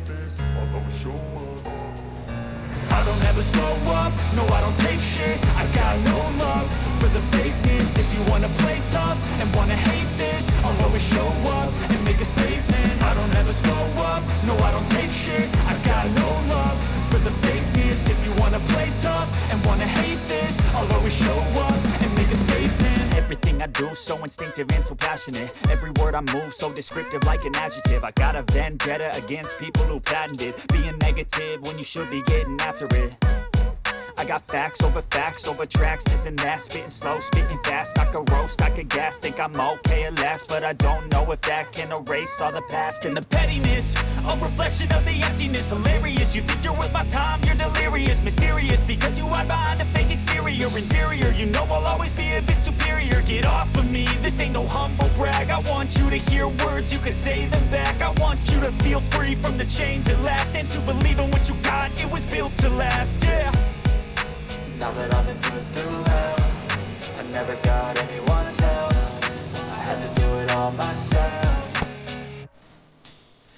this, I'll always show up. I don't ever slow up, no I don't take shit. I got no love for the fakeness. If you wanna play tough and wanna hate this, I'll always show up and make a statement. I don't ever slow up, no I don't take shit. I got no love for the fakeness. If you wanna play tough and wanna hate this, I'll always show up and make a statement. Everything I do so instinctive and so passionate. Every word I move so descriptive like an adjective. I got a vendetta against people who patented being negative when you should be getting after it. I got facts over tracks, this and that. Spitting slow, spitting fast. I could roast, I could gas. Think I'm okay at last, but I don't know if that can erase all the past. And the pettiness, a reflection of the emptiness. Hilarious, you think you're worth my time, you're delirious. Mysterious, because you hide behind a fake exterior. Inferior, you know I'll always be a bit superior. Get off of me, this ain't no humble brag. I want you to hear words, you can say them back. I want you to feel free from the chains at last, and to believe in what you got, it was built to last, yeah. Now that I've been put through hell, I never got anyone's help. I had to do it all myself.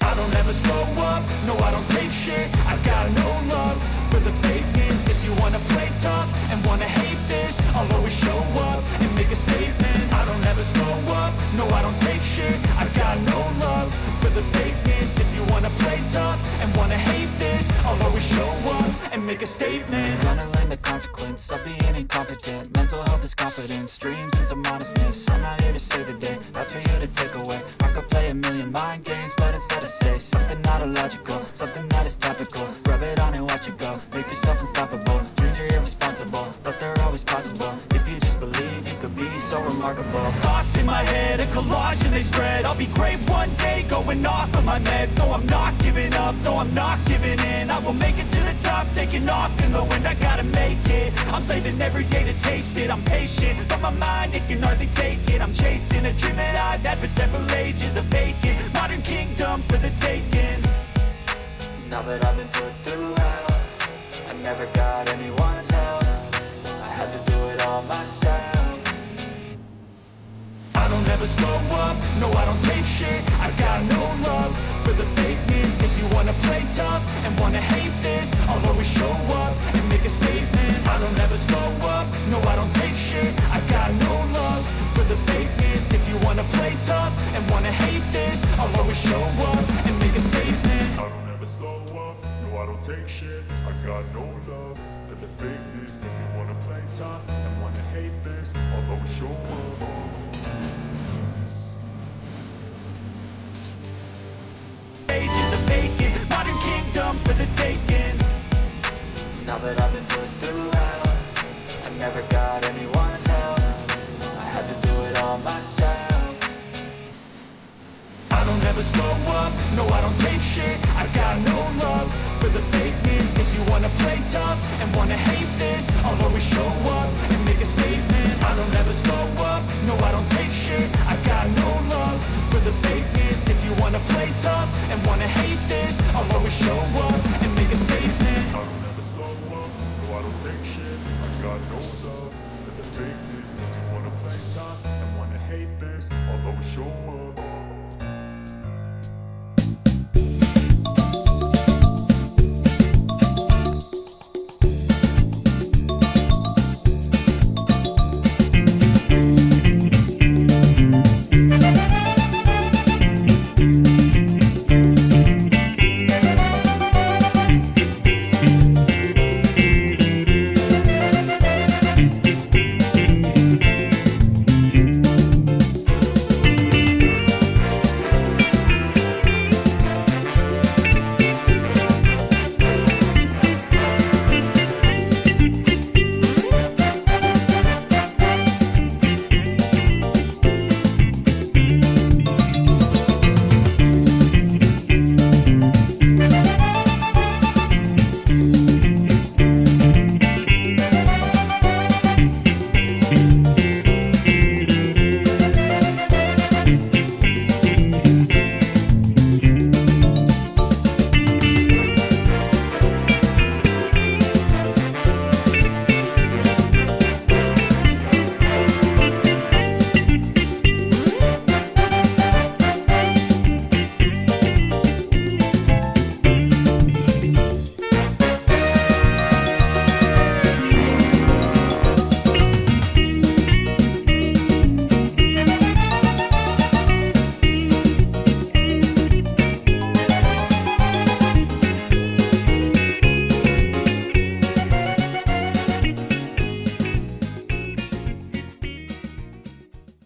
I don't ever slow up, no I don't take shit. I got no love for the fakeness. If you wanna play tough and wanna hate this, I'll always show up and make a statement. I don't ever slow up, no I don't take shit. I got no love for the fakeness. If you wanna play tough and wanna hate this, I'll always show up and make a statement. Gonna learn the consequence of being incompetent. Mental health is confidence, dreams and some honestness. I'm not here to save the day, that's for you to take away. I could play a million mind games, but instead I say something not illogical, something that is topical. Rub it on and watch it go, make yourself unstoppable. Dreams are irresponsible, but they're always possible. If you just believe, you could be so remarkable. Thoughts in my head, a collage and they spread. I'll be great one day, going off of my meds. No, I'm not giving up, no, I'm not giving in. I will make it to the top, taking off in the wind. I gotta make it, I'm saving every day to taste it. I'm patient, but my mind, it can hardly take it. I'm chasing a dream that I've had for several ages. A vacant, modern kingdom for the taking. Now that I've been put through hell, I never got anyone's help. I had to do it all myself. I don't ever slow up, no I don't take shit. I got no love for the fakeness. If you wanna play tough and wanna hate this, I'll always show up and make a statement. I don't ever slow up, no I don't take shit. I got no love for the fakeness. If you wanna play tough and wanna hate this, I'll always show up and make a statement. I don't ever slow up, no I don't take shit. I got no love for the fakeness. If you wanna play tough and wanna hate this, I'll always show up. Ages of vacant, modern kingdom for the taking. Now that I've been put through hell, I never got anyone's help. I had to do it all myself. I don't ever slow up, no I don't take shit. I got no love for the fakeness. If you wanna play tough and wanna hate this, I'll always show up and make a statement. I don't ever slow up, no I don't take shit. I got no love for the fakeness. If you wanna play tough and wanna hate this, I'll always show up and make a statement. I don't ever slow up, no I don't take shit. I got no love for the fakeness. If you wanna play tough and wanna hate this, I'll always show up.